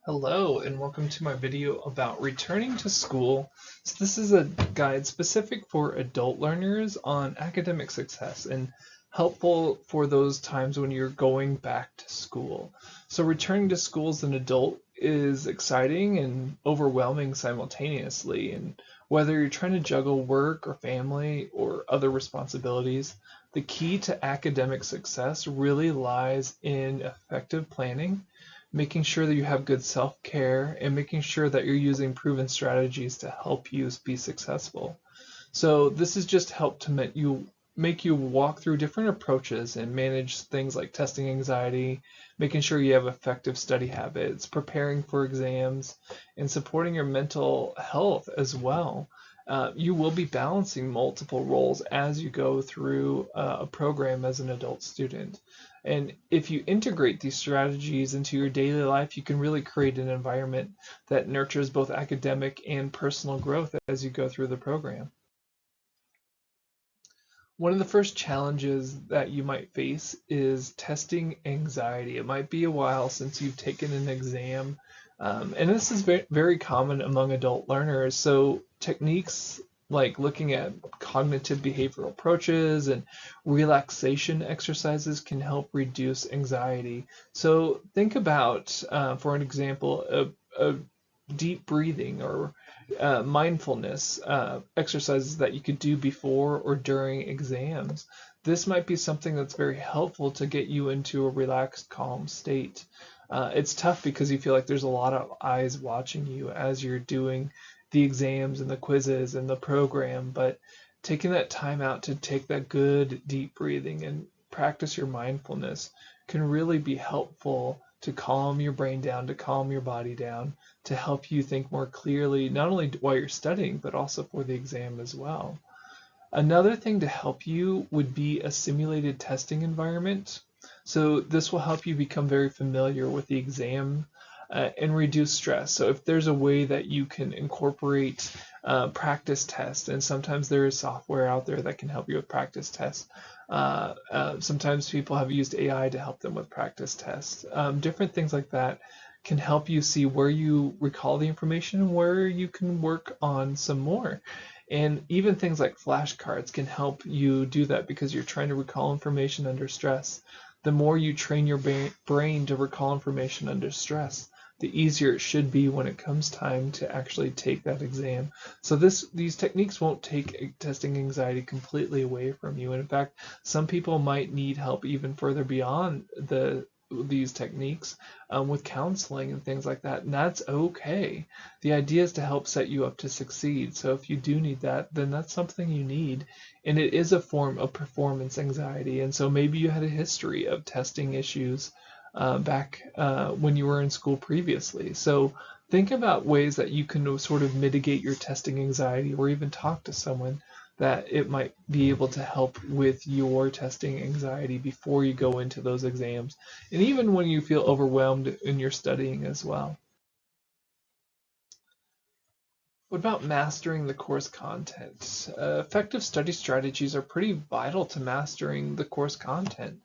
Hello and welcome to my video about returning to school. So this is a guide specific for adult learners on academic success and helpful for those times when you're going back to school. So returning to school as an adult is exciting and overwhelming simultaneously, and whether you're trying to juggle work or family or other responsibilities, the key to academic success really lies in effective planning, making sure that you have good self-care, and making sure that you're using proven strategies to help you be successful. So this is just help to make you walk through different approaches and manage things like testing anxiety, making sure you have effective study habits, preparing for exams, and supporting your mental health as well. You will be balancing multiple roles as you go through a program as an adult student. And if you integrate these strategies into your daily life, you can really create an environment that nurtures both academic and personal growth as you go through the program. One of the first challenges that you might face is testing anxiety. It might be a while since you've taken an exam, and this is very common among adult learners. So techniques like looking at cognitive behavioral approaches and relaxation exercises can help reduce anxiety. So think about, for an example, a deep breathing or mindfulness exercises that you could do before or during exams. This might be something that's very helpful to get you into a relaxed, calm state. It's tough because you feel like there's a lot of eyes watching you as you're doing the exams and the quizzes and the program, but taking that time out to take that good deep breathing and practice your mindfulness can really be helpful to calm your brain down, to calm your body down, to help you think more clearly, not only while you're studying, but also for the exam as well. Another thing to help you would be a simulated testing environment. So this will help you become very familiar with the exam and reduce stress. So if there's a way that you can incorporate practice tests, and sometimes there is software out there that can help you with practice tests. Sometimes people have used AI to help them with practice tests. Different things like that can help you see where you recall the information and where you can work on some more. And even things like flashcards can help you do that because you're trying to recall information under stress. The more you train your brain to recall information under stress, the easier it should be when it comes time to actually take that exam. So these techniques won't take testing anxiety completely away from you. And in fact, some people might need help even further beyond these techniques with counseling and things like that, and that's okay. The idea is to help set you up to succeed. So if you do need that, then that's something you need, and it is a form of performance anxiety. And so maybe you had a history of testing issues back when you were in school previously. So think about ways that you can sort of mitigate your testing anxiety, or even talk to someone that it might be able to help with your testing anxiety before you go into those exams, and even when you feel overwhelmed in your studying as well. What about mastering the course content? Effective study strategies are pretty vital to mastering the course content.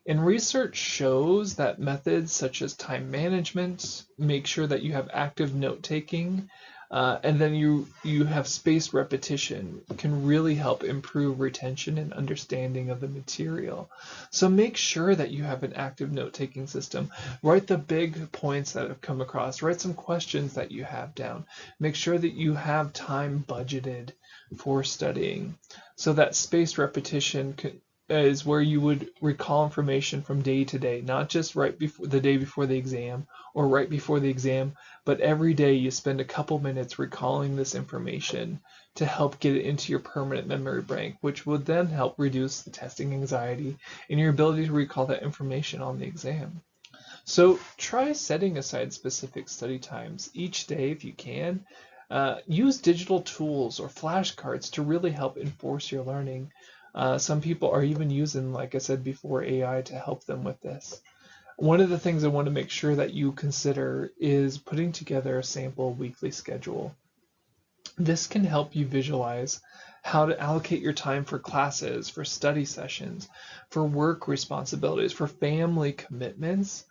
And research shows that methods such as time management, make sure that you have active note taking, and then you have spaced repetition, can really help improve retention and understanding of the material. So make sure that you have an active note taking system. Write the big points that have come across. Write some questions that you have down. Make sure that you have time budgeted for studying. So that spaced repetition is where you would recall information from day to day, not just right before the day before the exam or right before the exam, but every day you spend a couple minutes recalling this information to help get it into your permanent memory bank, which would then help reduce the testing anxiety and your ability to recall that information on the exam. So try setting aside specific study times each day if you can. Use digital tools or flashcards to really help enforce your learning. Some people are even using, like I said before, AI to help them with this. One of the things I want to make sure that you consider is putting together a sample weekly schedule. This can help you visualize how to allocate your time for classes, for study sessions, for work responsibilities, for family commitments,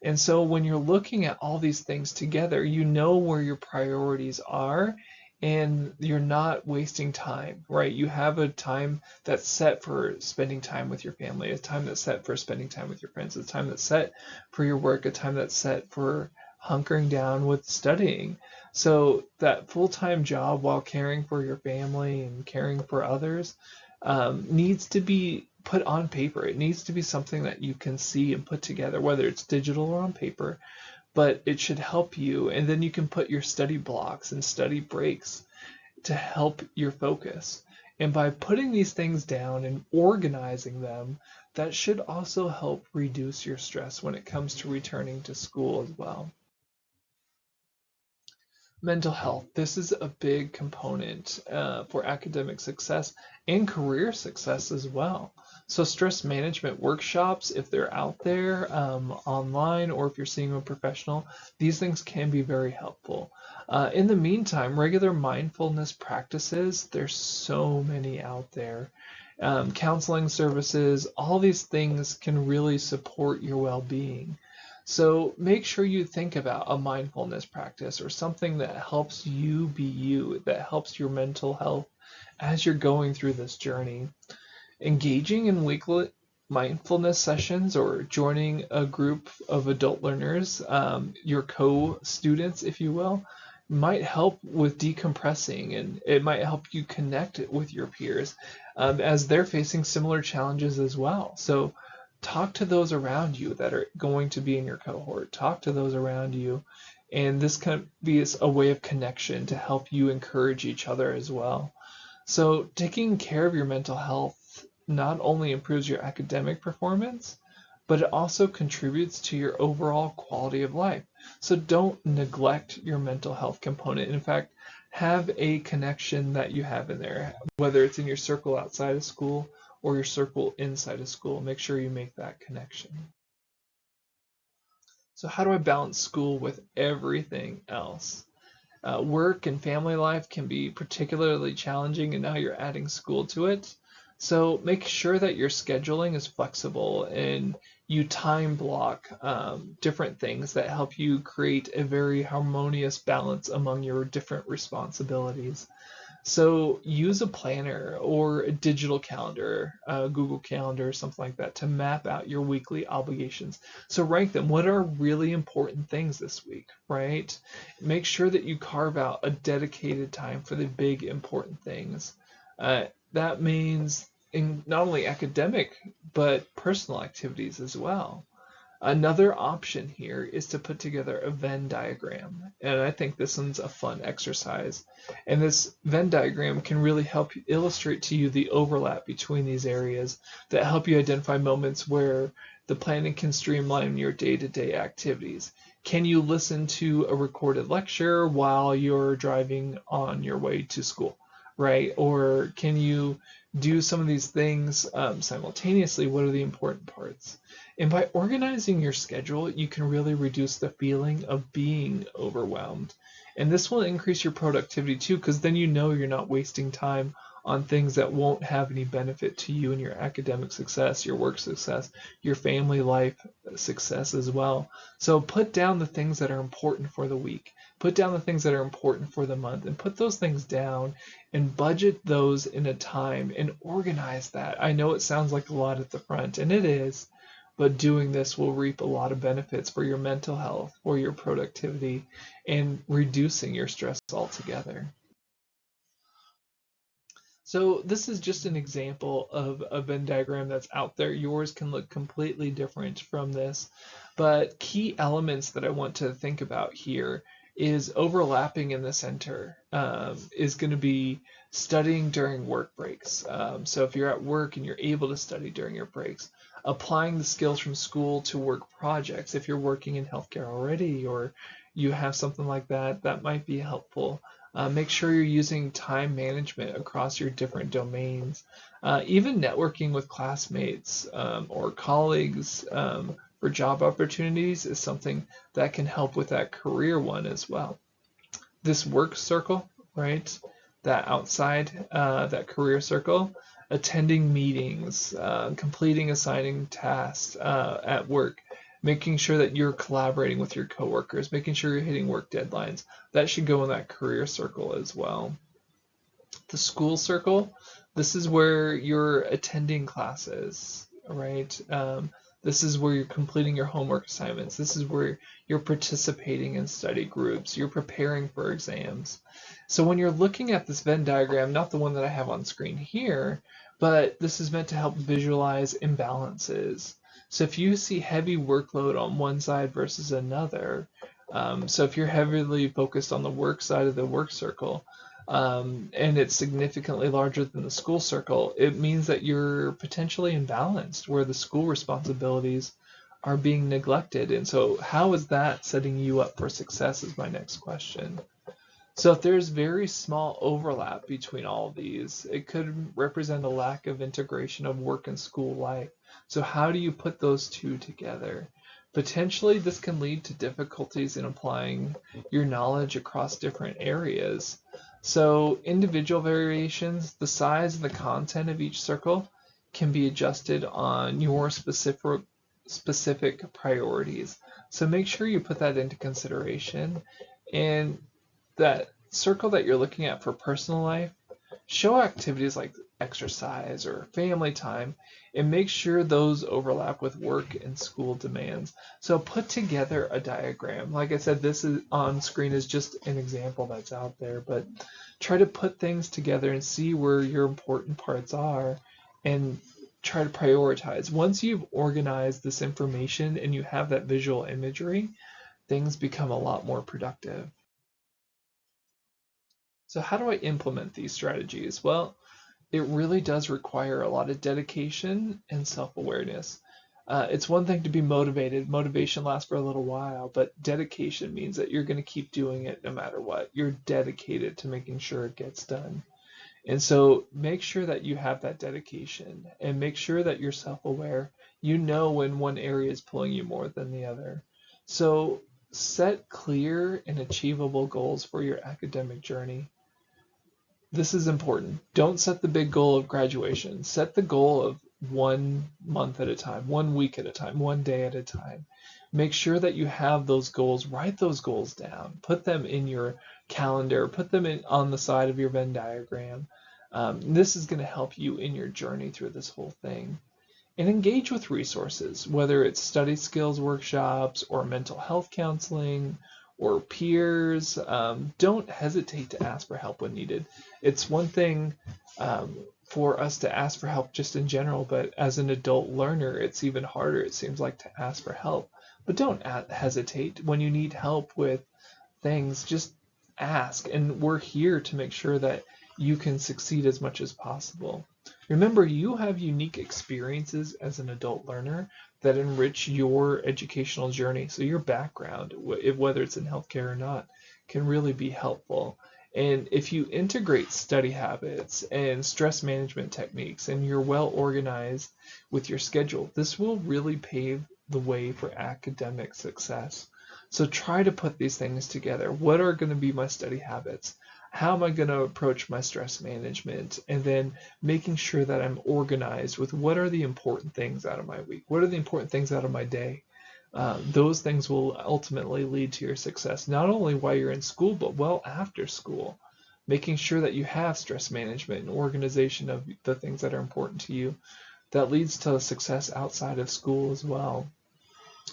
And so when you're looking at all these things together, you know where your priorities are and you're not wasting time, right? You have a time that's set for spending time with your family, a time that's set for spending time with your friends, a time that's set for your work, a time that's set for hunkering down with studying. So that full-time job while caring for your family and caring for others needs to be put on paper. It needs to be something that you can see and put together, whether it's digital or on paper, but it should help you. And then you can put your study blocks and study breaks to help your focus. And by putting these things down and organizing them, that should also help reduce your stress when it comes to returning to school as well. Mental health. This is a big component for academic success and career success as well. So, stress management workshops, if they're out there online or if you're seeing a professional, these things can be very helpful. In the meantime, regular mindfulness practices, there's so many out there. Counseling services, all these things can really support your well being. So make sure you think about a mindfulness practice or something that helps you be you, that helps your mental health as you're going through this journey. Engaging in weekly mindfulness sessions or joining a group of adult learners, your co-students, if you will, might help with decompressing and it might help you connect with your peers as they're facing similar challenges as well. So talk to those around you that are going to be in your cohort. Talk to those around you. And this can be a way of connection to help you encourage each other as well. So taking care of your mental health not only improves your academic performance, but it also contributes to your overall quality of life. So don't neglect your mental health component. In fact, have a connection that you have in there, whether it's in your circle outside of school or your circle inside of school. Make sure you make that connection. So how do I balance school with everything else? Work and family life can be particularly challenging, and now you're adding school to it. So make sure that your scheduling is flexible and you time block different things that help you create a very harmonious balance among your different responsibilities. So use a planner or a digital calendar, Google Calendar, something like that, to map out your weekly obligations. So rank them. What are really important things this week, right? Make sure that you carve out a dedicated time for the big important things. That means in not only academic, but personal activities as well. Another option here is to put together a Venn diagram, and I think this one's a fun exercise. And this Venn diagram can really help illustrate to you the overlap between these areas that help you identify moments where the planning can streamline your day-to-day activities. Can you listen to a recorded lecture while you're driving on your way to school, right? Or can you do some of these things simultaneously? What are the important parts? And by organizing your schedule, you can really reduce the feeling of being overwhelmed. And this will increase your productivity too, because then you know you're not wasting time on things that won't have any benefit to you in your academic success, your work success, your family life success as well. So put down the things that are important for the week. Put down the things that are important for the month and put those things down and budget those in a time and organize that. I know it sounds like a lot at the front, and it is, but doing this will reap a lot of benefits for your mental health, for your productivity, and reducing your stress altogether. So this is just an example of a Venn diagram that's out there. Yours can look completely different from this, but key elements that I want to think about here is overlapping in the center is going to be studying during work breaks. So if you're at work and you're able to study during your breaks, applying the skills from school to work projects. If you're working in healthcare already or you have something like that, that might be helpful. Make sure you're using time management across your different domains. Even networking with classmates or colleagues for job opportunities is something that can help with that career one as well. This work circle, right? That outside, that career circle, attending meetings, completing assigning tasks at work, making sure that you're collaborating with your coworkers, making sure you're hitting work deadlines. That should go in that career circle as well. The school circle, this is where you're attending classes, right? This is where you're completing your homework assignments. This is where you're participating in study groups. You're preparing for exams. So when you're looking at this Venn diagram, not the one that I have on screen here, but this is meant to help visualize imbalances. So if you see heavy workload on one side versus another, so if you're heavily focused on the work side of the work circle, and it's significantly larger than the school circle, it means that you're potentially imbalanced, where the school responsibilities are being neglected. And so how is that setting you up for success is my next question. So if there's very small overlap between all of these, it could represent a lack of integration of work and school life. So how do you put those two together? Potentially, this can lead to difficulties in applying your knowledge across different areas. So individual variations, the size and the content of each circle can be adjusted on your specific priorities. So make sure you put that into consideration. And that circle that you're looking at for personal life, show activities like exercise or family time, and make sure those overlap with work and school demands. So put together a diagram. Like I said, this is on screen is just an example that's out there, but try to put things together and see where your important parts are and try to prioritize. Once you've organized this information and you have that visual imagery, things become a lot more productive. So how do I implement these strategies? Well, it really does require a lot of dedication and self-awareness. It's one thing to be motivated. Motivation lasts for a little while, but dedication means that you're going to keep doing it no matter what. You're dedicated to making sure it gets done. And so make sure that you have that dedication and make sure that you're self-aware. You know when one area is pulling you more than the other. So set clear and achievable goals for your academic journey. This is important. Don't set the big goal of graduation. Set the goal of 1 month at a time, 1 week at a time, 1 day at a time. Make sure that you have those goals. Write those goals down. Put them in your calendar. Put them on the side of your Venn diagram. This is going to help you in your journey through this whole thing. And engage with resources, whether it's study skills workshops or mental health counseling or peers. Don't hesitate to ask for help when needed. It's one thing for us to ask for help just in general, but as an adult learner, it's even harder, it seems like, to ask for help. But don't hesitate. When you need help with things, just ask. And we're here to make sure that you can succeed as much as possible. Remember, you have unique experiences as an adult learner that enrich your educational journey. So your background, whether it's in healthcare or not, can really be helpful. And if you integrate study habits and stress management techniques and you're well organized with your schedule, this will really pave the way for academic success. So try to put these things together. What are going to be my study habits? How am I going to approach my stress management? And then making sure that I'm organized with what are the important things out of my week? What are the important things out of my day? Those things will ultimately lead to your success, not only while you're in school, but well after school. Making sure that you have stress management and organization of the things that are important to you. That leads to success outside of school as well.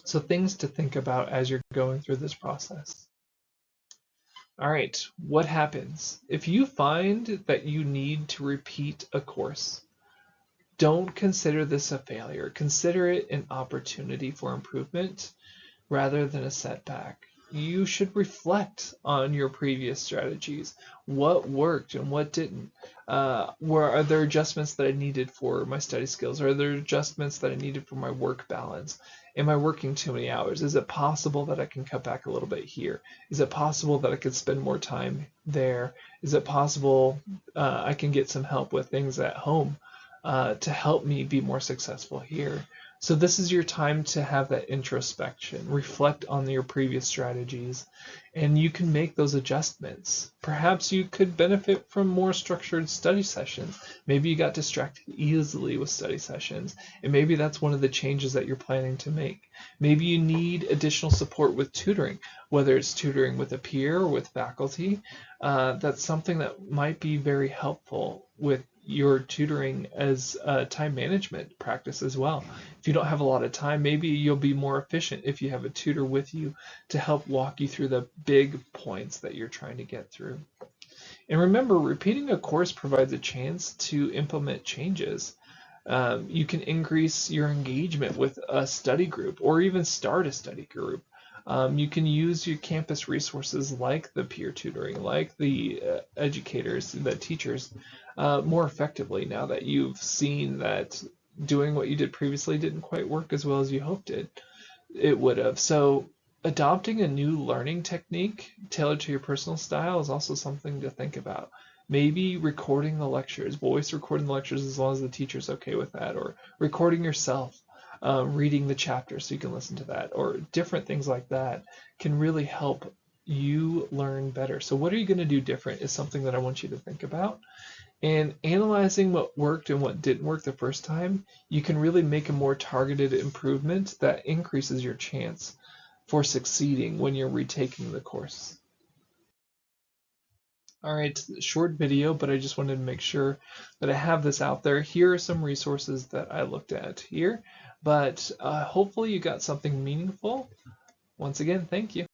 So things to think about as you're going through this process. All right, what happens? If you find that you need to repeat a course, don't consider this a failure. Consider it an opportunity for improvement rather than a setback. You should reflect on your previous strategies. What worked and what didn't? Are there adjustments that I needed for my study skills? Are there adjustments that I needed for my work balance? Am I working too many hours? Is it possible that I can cut back a little bit here? Is it possible that I could spend more time there? Is it possible I can get some help with things at home to help me be more successful here? So this is your time to have that introspection, reflect on your previous strategies, and you can make those adjustments. Perhaps you could benefit from more structured study sessions. Maybe you got distracted easily with study sessions, and maybe that's one of the changes that you're planning to make. Maybe you need additional support with tutoring, whether it's tutoring with a peer or with faculty. That's something that might be very helpful with your tutoring as a time management practice as well. If you don't have a lot of time, maybe you'll be more efficient if you have a tutor with you to help walk you through the big points that you're trying to get through. And remember, repeating a course provides a chance to implement changes. You can increase your engagement with a study group or even start a study group. You can use your campus resources like the peer tutoring, like the educators, the teachers, more effectively now that you've seen that doing what you did previously didn't quite work as well as you hoped it would have. So adopting a new learning technique tailored to your personal style is also something to think about. Maybe recording the lectures, voice recording the lectures as long as the teacher's okay with that, or recording yourself, reading the chapter so you can listen to that, or different things like that can really help you learn better. So what are you going to do different is something that I want you to think about. And analyzing what worked and what didn't work the first time, you can really make a more targeted improvement that increases your chance for succeeding when you're retaking the course. All right, short video, but I just wanted to make sure that I have this out there. Here are some resources that I looked at here, but hopefully you got something meaningful. Once again, thank you.